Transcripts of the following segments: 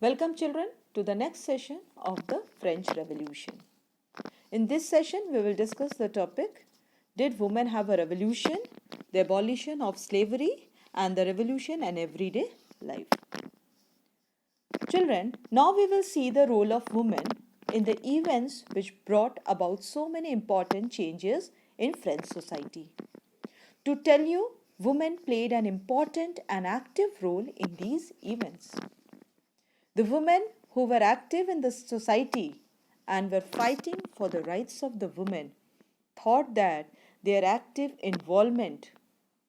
Welcome children to the next session of the French Revolution. In this session we will discuss the topic, did women have a revolution, the abolition of slavery and the revolution in everyday life. Children, now we will see the role of women in the events which brought about so many important changes in French society. To tell you, women played an important and active role in these events. The women who were active in the society and were fighting for the rights of the women thought that their active involvement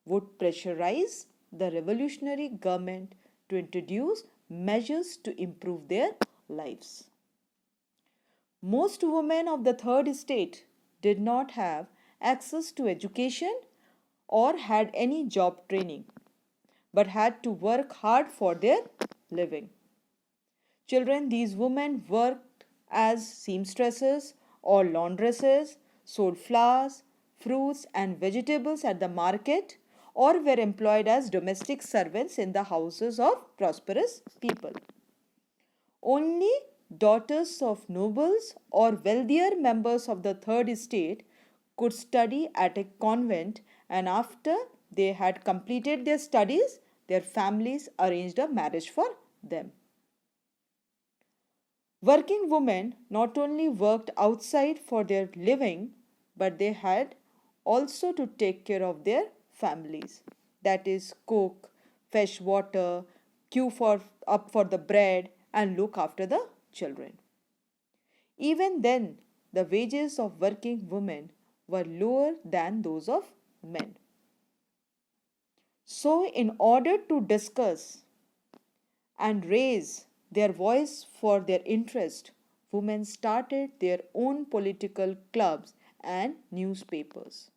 would pressurize the revolutionary government to introduce measures to improve their lives. Most women of the third estate did not have access to education or had any job training, but had to work hard for their living. Children, these women worked as seamstresses or laundresses, sold flowers, fruits, and vegetables at the market, or were employed as domestic servants in the houses of prosperous people. Only daughters of nobles or wealthier members of the third estate could study at a convent, and after they had completed their studies, their families arranged a marriage for them. Working women not only worked outside for their living, but they had also to take care of their families. That is, cook, fetch water, up for the bread, and look after the children. Even then, the wages of working women were lower than those of men. So, in order to discuss and raise their voice for their interest, women started their own political clubs and newspapers.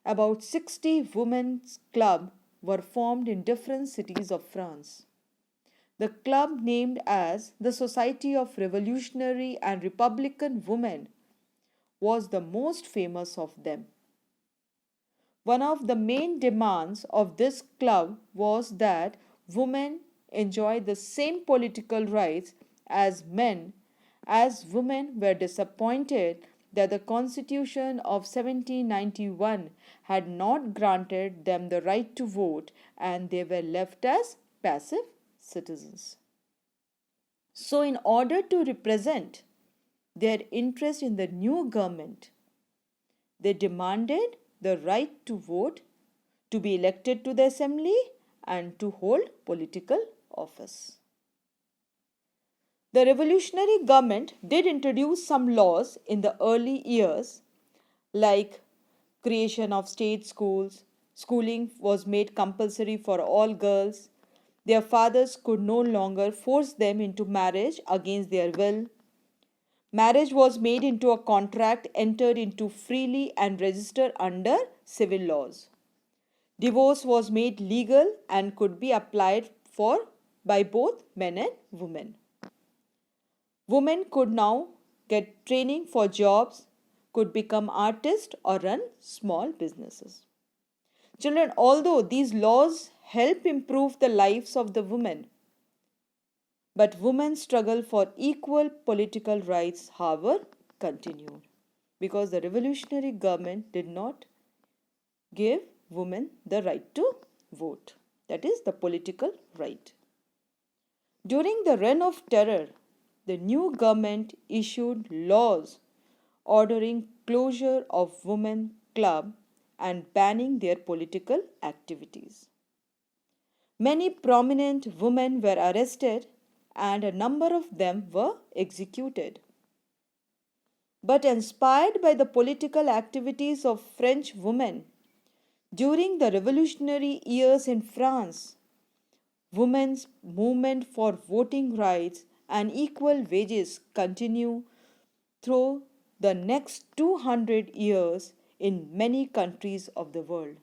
About 60 women's clubs were formed in different cities of France. The club, named as the Society of Revolutionary and Republican Women, was the most famous of them. One of the main demands of this club was that women enjoy the same political rights as men, as women were disappointed that the Constitution of 1791 had not granted them the right to vote, and they were left as passive citizens. So, in order to represent their interest in the new government, they demanded the right to vote, to be elected to the assembly, and to hold political office. The revolutionary government did introduce some laws in the early years, like creation of state schools. Schooling was made compulsory for all girls. Their fathers could no longer force them into marriage against their will. Marriage was made into a contract entered into freely and registered under civil laws. Divorce was made legal and could be applied for by both men and women. Women could now get training for jobs, could become artists or run small businesses. Children, although these laws help improve the lives of the women, but women's struggle for equal political rights, however, continued, because the revolutionary government did not give women the right to vote, that is, the political right. During the Reign of Terror, the new government issued laws ordering closure of women clubs and banning their political activities. Many prominent women were arrested and a number of them were executed. But inspired by the political activities of French women during the revolutionary years in France, women's movement for voting rights and equal wages continued through the next 200 years in many countries of the world.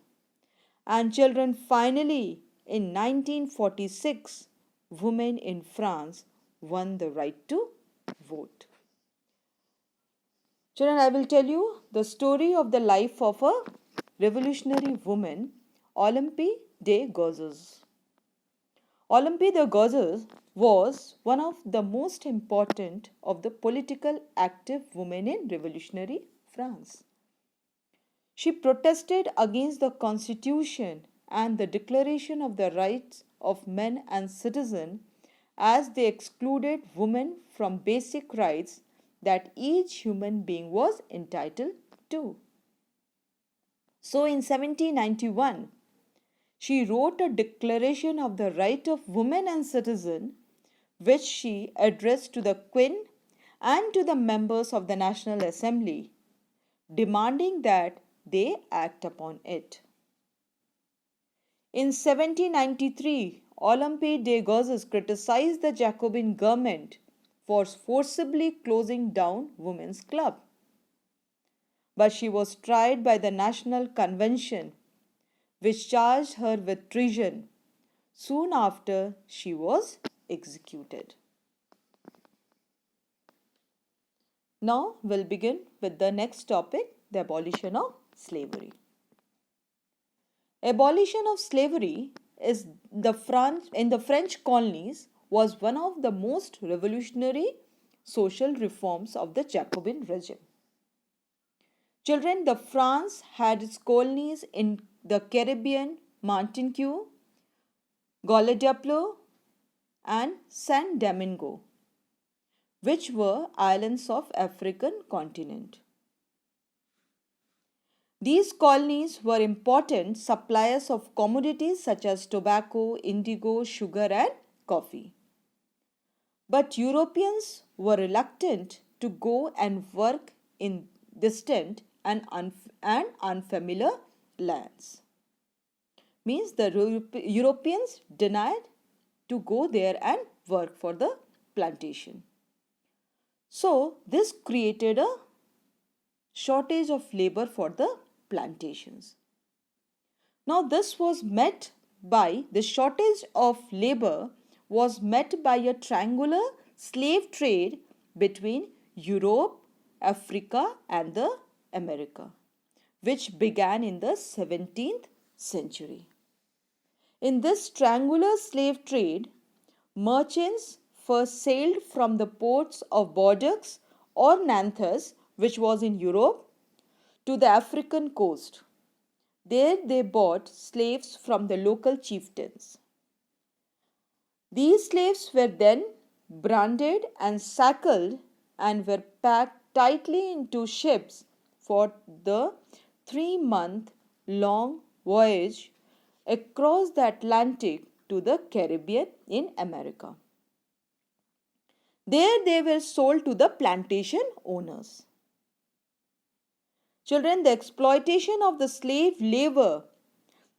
And children, finally, in 1946, women in France won the right to vote. Children, I will tell you the story of the life of a revolutionary woman, Olympe de Gouges. Olympe de Gouges was one of the most important of the political active women in revolutionary France. She protested against the constitution and the declaration of the rights of men and citizens as they excluded women from basic rights that each human being was entitled to. So in 1791, she wrote a declaration of the right of women and citizens which she addressed to the Queen and to the members of the National Assembly, demanding that they act upon it. In 1793, Olympe de Gouges criticized the Jacobin government for forcibly closing down women's club. But she was tried by the National Convention, which charged her with treason. Soon after, she was executed. Now we'll begin with the next topic, the abolition of slavery. Abolition of slavery is in the French colonies was one of the most revolutionary social reforms of the Jacobin regime. Children, the France had its colonies in the Caribbean, Martinique, Guadeloupe, and Saint Domingo, which were islands of African continent. These colonies were important suppliers of commodities such as tobacco, indigo, sugar, and coffee. But Europeans were reluctant to go and work in distant and unfamiliar lands. Means the Europeans denied to go there and work for the plantation. So, this created a shortage of labor for the plantations. Now, the shortage of labor was met by a triangular slave trade between Europe, Africa, and the America, which began in the 17th century. In this triangular slave trade, merchants first sailed from the ports of Bordeaux or Nantes, which was in Europe, to the African coast. There they bought slaves from the local chieftains. These slaves were then branded and shackled and were packed tightly into ships for the 3-month long voyage across the Atlantic to the Caribbean in America. There they were sold to the plantation owners. Children, the exploitation of the slave labor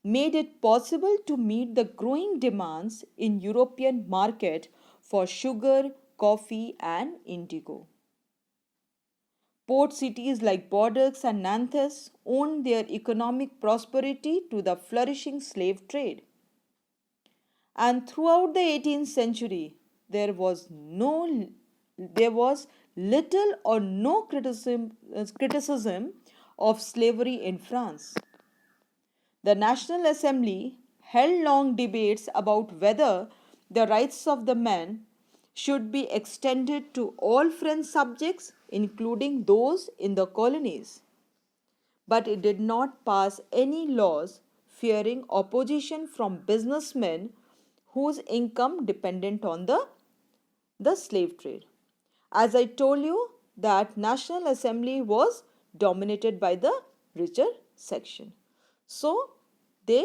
made it possible to meet the growing demands in European market for sugar, coffee, and indigo. Port cities like Bordeaux and Nantes owed their economic prosperity to the flourishing slave trade. And throughout the 18th century, there was little or no criticism of slavery in France. The National Assembly held long debates about whether the rights of the men should be extended to all French subjects, including those in the colonies. But it did not pass any laws fearing opposition from businessmen whose income depended on the slave trade. As I told you, that National Assembly was dominated by the richer section. So they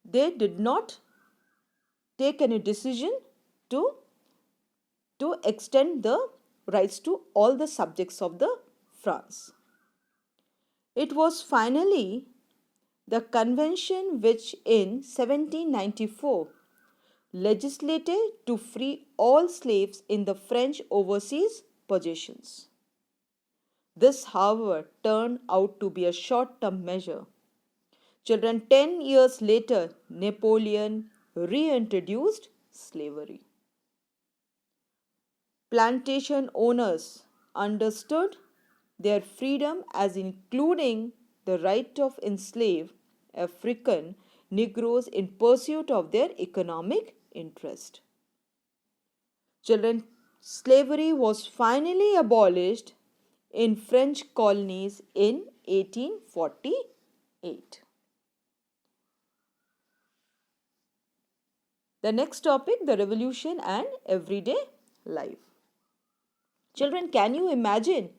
did not take any decision to extend the rights to all the subjects of the France. It was finally the convention which in 1794 legislated to free all slaves in the French overseas possessions. This, however, turned out to be a short-term measure. Children, 10 years later, Napoleon reintroduced slavery. Plantation owners understood their freedom as including the right of enslave African Negroes in pursuit of their economic interest. Children, slavery was finally abolished in French colonies in 1848. The next topic, the revolution and everyday life. Children, can you imagine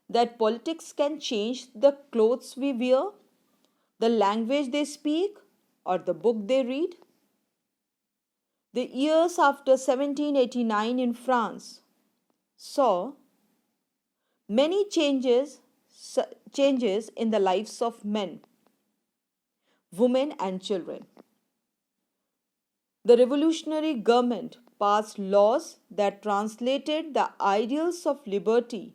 that politics can change the clothes we wear, the language they speak, or the book they read? The years after 1789 in France saw many changes in the lives of men, women, and children. The revolutionary government passed laws that translated the ideals of liberty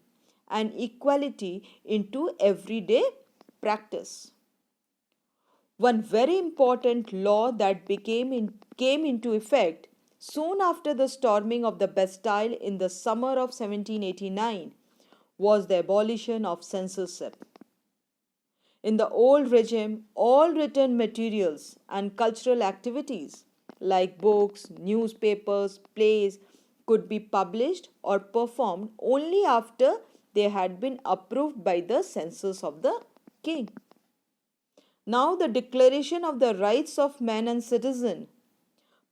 and equality into everyday practice. One very important law that came into effect soon after the storming of the Bastille in the summer of 1789 was the abolition of censorship. In the old regime, all written materials and cultural activities like books, newspapers, plays could be published or performed only after they had been approved by the censors of the king. Now, the Declaration of the Rights of Man and Citizen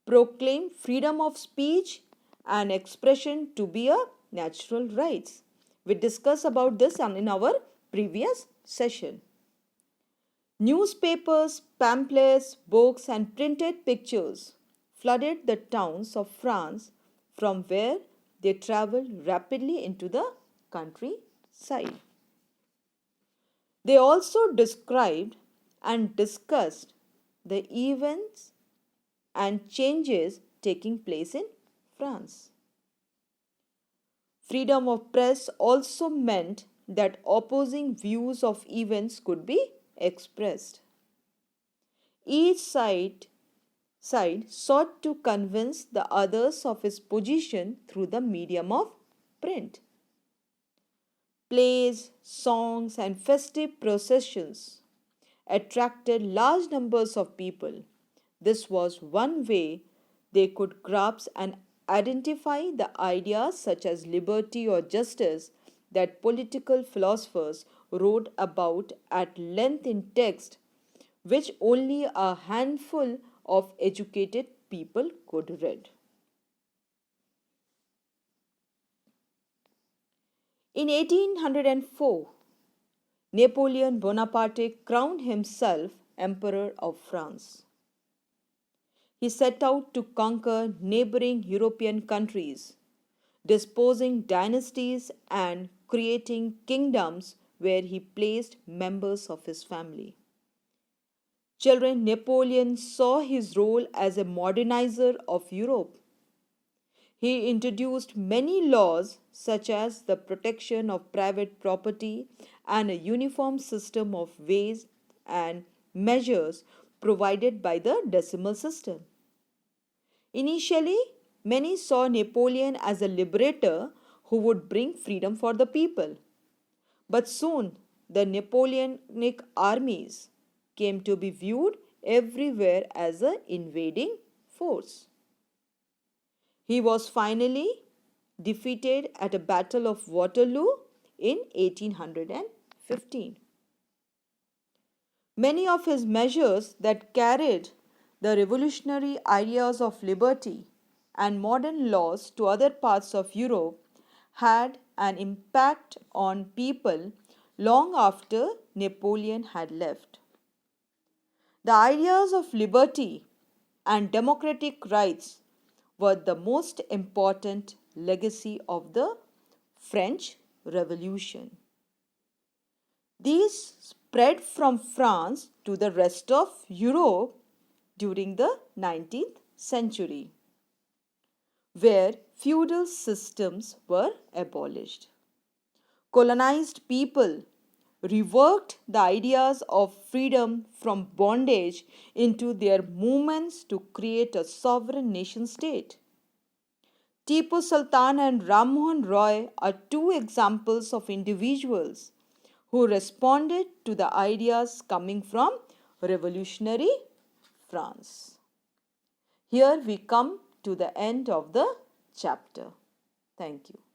proclaimed freedom of speech and expression to be a natural rights. We discussed about this in our previous session. Newspapers, pamphlets, books, and printed pictures flooded the towns of France from where they traveled rapidly into the countryside. They also described and discussed the events and changes taking place in France. Freedom of press also meant that opposing views of events could be expressed. Each side sought to convince the others of his position through the medium of print. Plays, songs, and festive processions attracted large numbers of people. This was one way they could grasp and identify the ideas such as liberty or justice that political philosophers wrote about at length in text which only a handful of educated people could read. In 1804, Napoleon Bonaparte crowned himself Emperor of France. He set out to conquer neighboring European countries, disposing dynasties and creating kingdoms where he placed members of his family. Children, Napoleon saw his role as a modernizer of Europe. He introduced many laws such as the protection of private property and a uniform system of weights and measures provided by the decimal system. Initially, many saw Napoleon as a liberator who would bring freedom for the people. But soon, the Napoleonic armies came to be viewed everywhere as an invading force. He was finally defeated at a battle of Waterloo in 1815. Many of his measures that carried the revolutionary ideas of liberty and modern laws to other parts of Europe had an impact on people long after Napoleon had left. The ideas of liberty and democratic rights were the most important legacy of the French Revolution. These spread from France to the rest of Europe during the 19th century, where feudal systems were abolished. Colonized people reworked the ideas of freedom from bondage into their movements to create a sovereign nation state. Tipu Sultan and Ram Mohan Roy are two examples of individuals who responded to the ideas coming from revolutionary France. Here we come to the end of the chapter. Thank you.